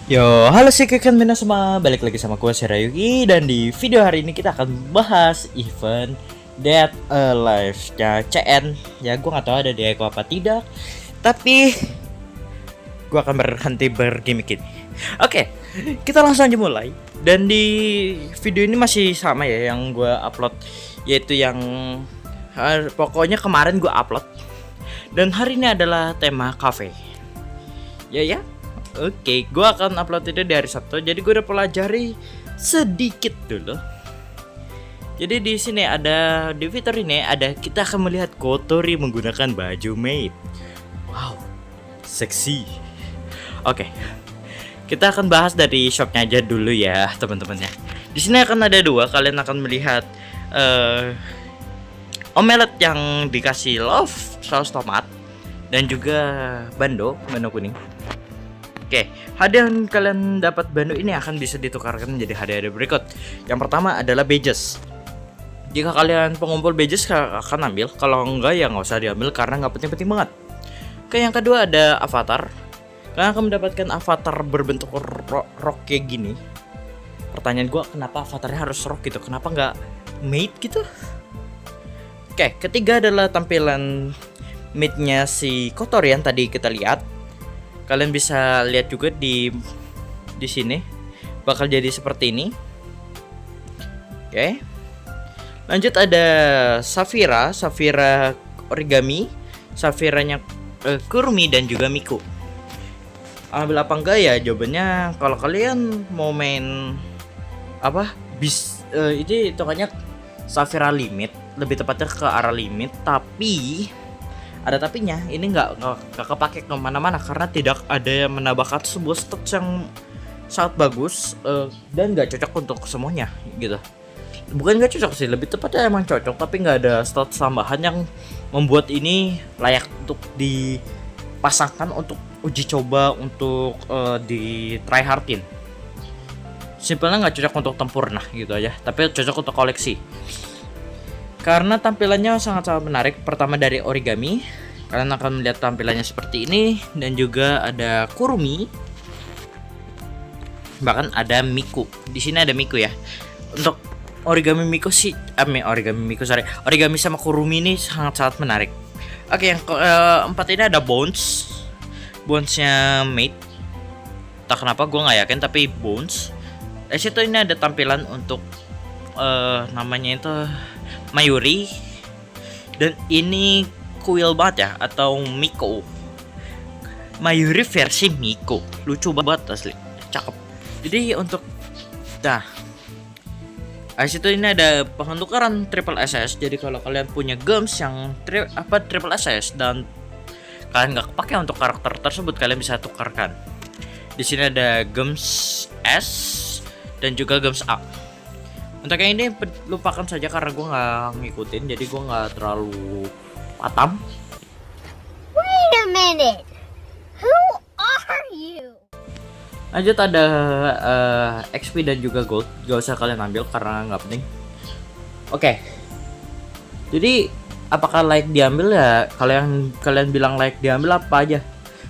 Yo, halo sih kalian Mina semua, balik lagi sama gue Serayuki. Dan di video hari ini kita akan bahas event Dead Alive-nya CN. Ya gue gak tahu ada di Eko apa tidak, tapi gue akan berhenti bergimmick ini. Oke, kita langsung aja mulai. Dan di video ini masih sama ya yang gue upload, yaitu yang pokoknya kemarin gue upload. Dan hari ini adalah tema cafe. Ya. Oke, gue akan upload itu di hari Sabtu. Jadi gue udah pelajari sedikit dulu. Jadi di sini ada di fitur ini ada kita akan melihat Kotori menggunakan baju maid. Wow, seksi. Oke, kita akan bahas dari shopnya aja dulu ya teman-teman ya. Di sini akan ada dua. Kalian akan melihat omelet yang dikasih love saus tomat dan juga bando kuning. Oke, hadiah yang kalian dapat bando ini akan bisa ditukarkan menjadi hadiah berikut. Yang pertama adalah badges. Jika kalian pengumpul badges akan ambil, kalau enggak ya nggak usah diambil karena nggak penting-penting banget. Oke, yang kedua ada avatar. Kalian akan mendapatkan avatar berbentuk rock kayak gini. Pertanyaan gue, kenapa avatarnya harus rock gitu? Kenapa nggak maid gitu? Oke, ketiga adalah tampilan maidnya si Kotori yang tadi kita lihat. Kalian bisa lihat juga di sini bakal jadi seperti ini. Oke. Lanjut ada Safira origami, Safiranya Kurumi dan juga Miku. Ambil apa enggak ya? Jawabannya kalau kalian mau main apa? Ini hitungannya Safira limit, lebih tepatnya ke arah limit, tapi ada tapinya, ini nggak kepake kemana-mana karena tidak ada yang menambahkan sebuah stats yang sangat bagus dan nggak cocok untuk semuanya gitu. Bukan nggak cocok sih, lebih tepatnya emang cocok tapi nggak ada stats tambahan yang membuat ini layak untuk dipasangkan untuk uji coba untuk di tryhardin. Simpelnya nggak cocok untuk tempur nah gitu aja, tapi cocok untuk koleksi. Karena tampilannya sangat-sangat menarik. Pertama dari origami, kalian akan melihat tampilannya seperti ini dan juga ada Kurumi. Bahkan ada Miku. Di sini ada Miku ya. Untuk origami Miku sih, origami sama Kurumi ini sangat-sangat menarik. Oke, yang keempat ini ada Bones. Bonesnya maid. Tak kenapa gue nggak yakin tapi Bones. Di situ ini ada tampilan untuk namanya itu Mayuri, dan ini kuil banget ya, atau Miko. Mayuri versi Miko, lucu banget asli, cakep. Jadi untuk situ ini ada pengetukaran triple SS. Jadi kalau kalian punya gems yang triple SS dan kalian nggak kepake untuk karakter tersebut, kalian bisa tukarkan. Di sini ada gems S dan juga gems A. Untuk yang ini lupakan saja karena gue nggak ngikutin, jadi gue nggak terlalu patam. Wait a minute, who are you? Lanjut ada XP dan juga gold, gak usah kalian ambil karena nggak penting. Oke, jadi apakah like diambil ya? Kalian bilang like diambil apa aja?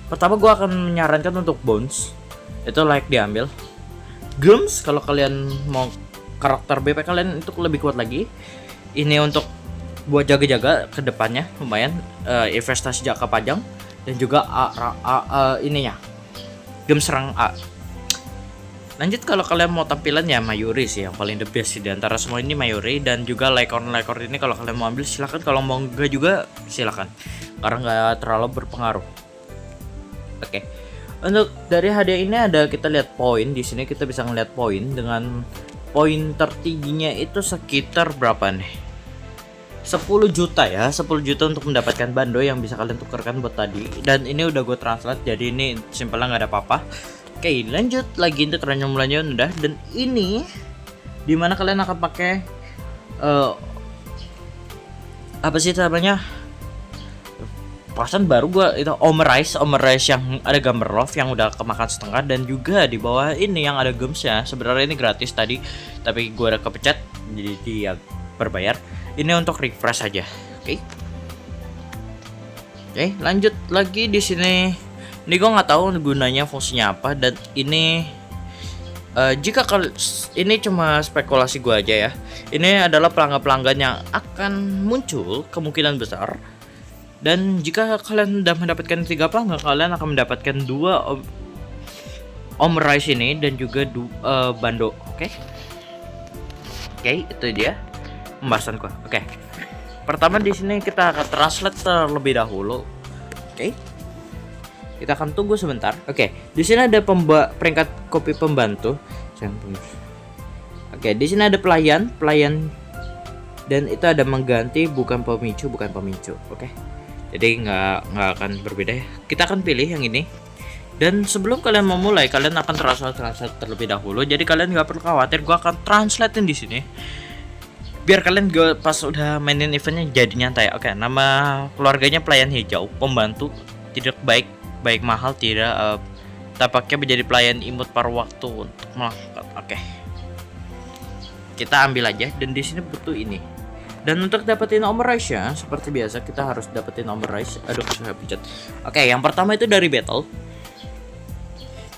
Pertama gue akan menyarankan untuk bones, itu like diambil. Gems kalau kalian mau karakter BP kalian untuk lebih kuat lagi, ini untuk buat jaga-jaga ke depannya lumayan, investasi jangka panjang, dan juga ininya gem serang A. Lanjut kalau kalian mau tampilan ya Mayuri sih yang paling the best sih di antara semua ini, Mayuri. Dan juga Lycorn ini kalau kalian mau ambil silakan, kalau mau enggak juga silakan karena nggak terlalu berpengaruh. Oke. Untuk dari hadiah ini ada, kita lihat poin di sini, kita bisa ngeliat poin dengan poin tertingginya itu sekitar berapa nih? 10 juta ya, 10 juta untuk mendapatkan bando yang bisa kalian tukarkan buat tadi. Dan ini udah gue translate, jadi ini simpelnya nggak ada apa-apa. Oke, lanjut lagi untuk transaksi udah. Dan ini dimana kalian akan pakai apa sih namanya? Perasaan baru gue itu Omerice yang ada gambar love yang udah kemakan setengah, dan juga di bawah ini yang ada gemsnya. Sebenarnya ini gratis tadi, tapi gue udah kepencet jadi dia berbayar. Ini untuk refresh aja. Oke, lanjut lagi di sini Ini gue nggak tahu gunanya fungsinya apa, dan ini jika ini cuma spekulasi gue aja ya. Ini adalah pelanggan-pelanggan yang akan muncul kemungkinan besar. Dan jika kalian sudah mendapatkan 3 pelanggan, kalian akan mendapatkan 2 Omrice ini dan juga bando. Oke, itu dia pembahasan gua. Oke. Pertama di sini kita akan translate terlebih dahulu. Oke. Kita akan tunggu sebentar. Oke, di sini ada peringkat kopi pembantu. Oke, di sini ada pelayan, dan itu ada mengganti bukan pemicu. Oke. Jadi nggak akan berbeda ya. Kita akan pilih yang ini. Dan sebelum kalian memulai, kalian akan translate terlebih dahulu. Jadi kalian nggak perlu khawatir, gua akan translatein di sini. Biar kalian pas udah mainin eventnya jadi nyantai. Oke, nama keluarganya pelayan hijau, pembantu, tidak baik mahal, tidak tampaknya menjadi pelayan imut paruh waktu untuk melakukan. Oke, kita ambil aja, dan di sini butuh ini. Dan untuk dapetin Omrice ya, seperti biasa kita harus dapetin Omrice. Aduh, saya pencet. Oke, yang pertama itu dari battle.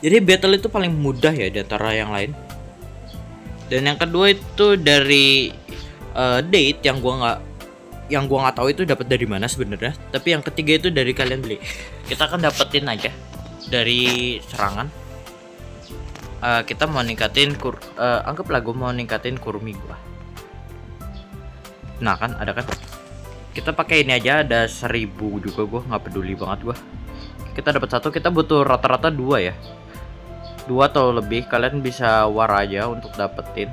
Jadi battle itu paling mudah ya di antara yang lain. Dan yang kedua itu dari date yang gua nggak tahu itu dapat dari mana sebenarnya. Tapi yang ketiga itu dari kalian beli. Kita akan dapetin aja dari serangan. Kita mau ningkatin anggaplah gue mau ningkatin kurmi gua. Nah kan ada kan. Kita pakai ini aja, ada 1000 juga, gua nggak peduli banget gua. Kita dapat 1, kita butuh rata-rata 2 ya. 2 atau lebih, kalian bisa war aja untuk dapetin.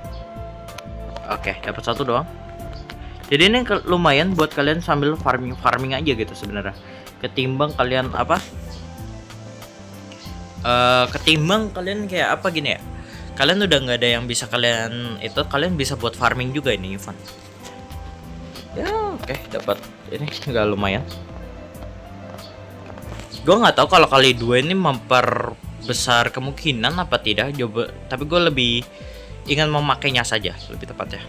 Oke, dapat 1 doang. Jadi ini lumayan buat kalian sambil farming aja gitu sebenarnya. Ketimbang kalian ketimbang kalian kayak apa gini ya. Kalian udah nggak ada yang bisa kalian bisa buat farming juga ini event. Ya oke, dapat ini nggak lumayan. Gue nggak tahu kalau kali 2 ini memperbesar kemungkinan apa tidak. Coba, tapi gue lebih ingin memakainya saja lebih tepatnya.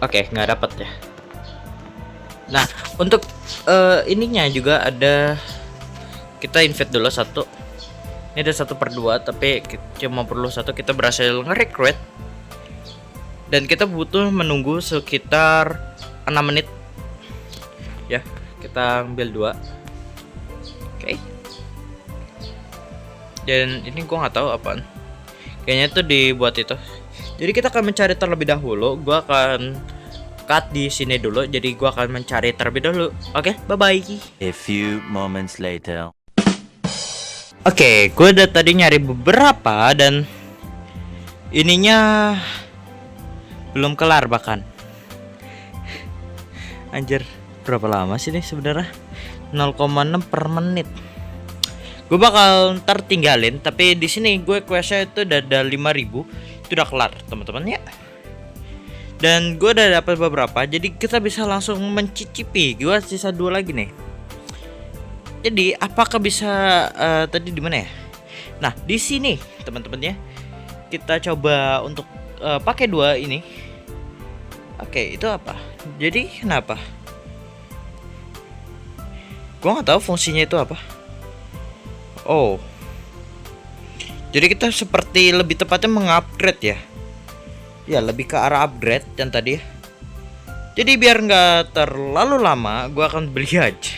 Oke, nggak dapat ya. Nah, untuk ininya juga ada, kita invite dulu 1. Ini ada 1/2, tapi cuma perlu 1. Kita berhasil nge-recruit. Dan kita butuh menunggu sekitar 6 menit. Ya, kita ambil 2. Oke. Dan ini gua nggak tahu apaan. Kayaknya itu dibuat itu. Jadi kita akan mencari terlebih dahulu. Gua akan cut di sini dulu. Jadi gua akan mencari terlebih dahulu. Oke, bye-bye. A few moments later. Oke, gue udah tadi nyari beberapa dan ininya belum kelar bahkan. Anjir, berapa lama sih nih sebenarnya? 0,6 per menit. Gue bakal ntar tinggalin, tapi di sini gue questnya itu udah ada 5000, itu udah kelar teman-teman ya. Dan gue udah dapat beberapa, jadi kita bisa langsung mencicipi. Gue sisa 2 lagi nih. Jadi apakah bisa tadi di mana ya? Nah di sini teman-teman ya, kita coba untuk pakai 2 ini. Oke, itu apa? Jadi kenapa? Gue nggak tahu fungsinya itu apa. Oh, jadi kita seperti lebih tepatnya mengupgrade ya. Ya lebih ke arah upgrade yang tadi ya. Jadi biar nggak terlalu lama, gue akan beli aja.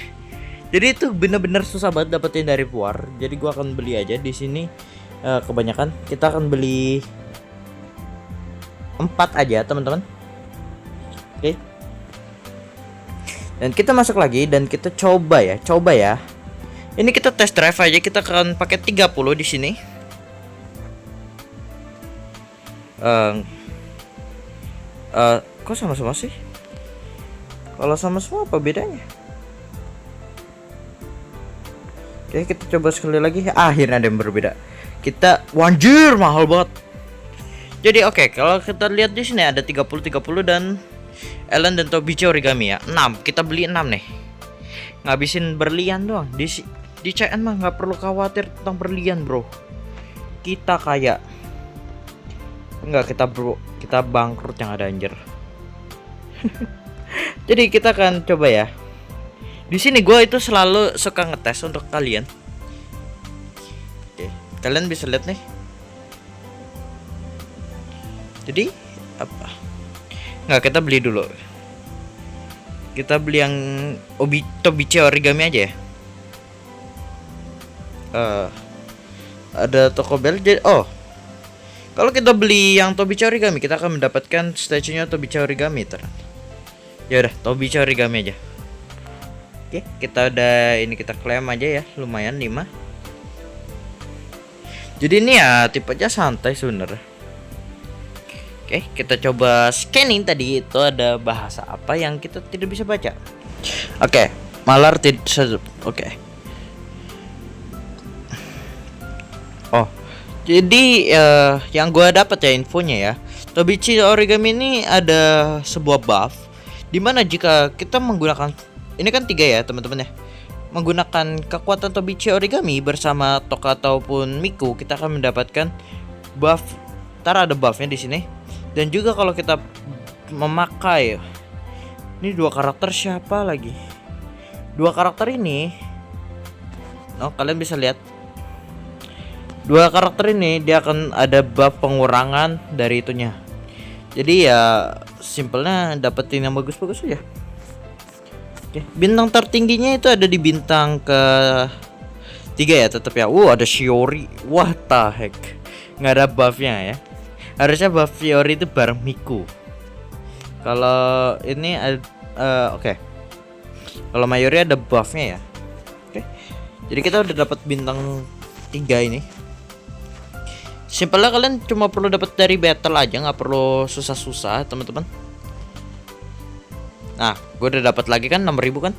Jadi itu bener-bener susah banget dapetin dari Puar. Jadi gue akan beli aja di sini. Kebanyakan kita akan beli 4 aja teman-teman. Oke. Dan kita masuk lagi dan kita coba ya. Ini kita test drive aja, kita akan pakai 30 di sini. Kok sama-sama sih? Kalau sama-sama apa bedanya? Oke, kita coba sekali lagi. Akhirnya ada yang berbeda. Kita wanjir mahal banget. Jadi oke, kalau kita lihat di sini ada 30 dan Ellen dan Tobichi origami ya. 6. Kita beli 6 nih. Ngabisin berlian doang. Di CN mah nggak perlu khawatir tentang berlian, bro. Kita kaya. Enggak, kita bangkrut yang ada anjir. Jadi kita akan coba ya. Di sini gue itu selalu suka ngetes untuk kalian. Oke, kalian bisa lihat nih. Jadi apa? Nggak, kita beli dulu. Kita beli yang Tobiche origami aja ya. Ada toko bel. Kalau kita beli yang Tobiche origami, kita akan mendapatkan statue-nya Tobiche origami ternyata. Ya udah, Tobiche origami aja. Oke, kita klaim aja ya, lumayan 5. Jadi ini ya tipenya santai sebenarnya. Oke, kita coba scanning tadi itu ada bahasa apa yang kita tidak bisa baca. Oke, malar tidak. Oke. Oh, jadi yang gua dapat ya infonya ya, Tobiche origami ini ada sebuah buff dimana jika kita menggunakan ini kan 3 ya teman-teman ya, menggunakan kekuatan Tobiche origami bersama Toka ataupun Miku, kita akan mendapatkan buff. Ntar ada buffnya di sini. Dan juga kalau kita memakai ini 2 karakter siapa lagi? 2 karakter ini, kalian bisa lihat 2 karakter ini dia akan ada buff pengurangan dari itunya. Jadi ya simpelnya dapetin yang bagus-bagus aja. Oke, bintang tertingginya itu ada di bintang ke 3 ya tetap ya. Ada Shiori. What the heck, nggak ada buffnya ya. Harusnya buff Shiori itu bareng Miku. Kalau ini oke. Kalau Mayuri ada buffnya ya. Oke. Jadi kita udah dapat bintang 3 ini. Simpelnya kalian cuma perlu dapat dari battle aja, nggak perlu susah-susah teman-teman. Nah, gue udah dapat lagi kan 6.000 kan.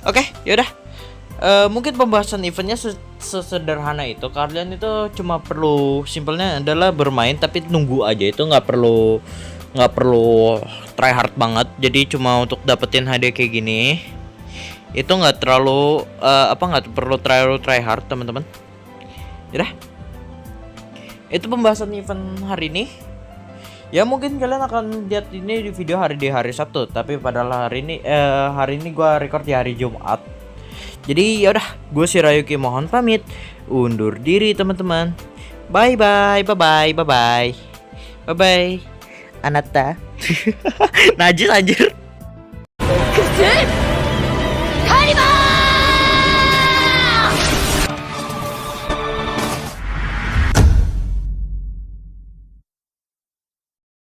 Oke, yaudah. Mungkin pembahasan eventnya sesederhana itu. Kalian itu cuma perlu simpelnya adalah bermain tapi nunggu aja, itu nggak perlu try hard banget. Jadi cuma untuk dapetin hadiah kayak gini itu nggak terlalu nggak perlu try hard teman-teman. Yaudah, itu pembahasan event hari ini. Ya mungkin kalian akan lihat ini di video di hari Sabtu, tapi padahal hari ini gua record di hari Jumat. Jadi ya udah, gue si Rayuki mohon pamit undur diri teman-teman. Bye bye, bye bye, bye bye, bye bye. Anata. Najis anjir.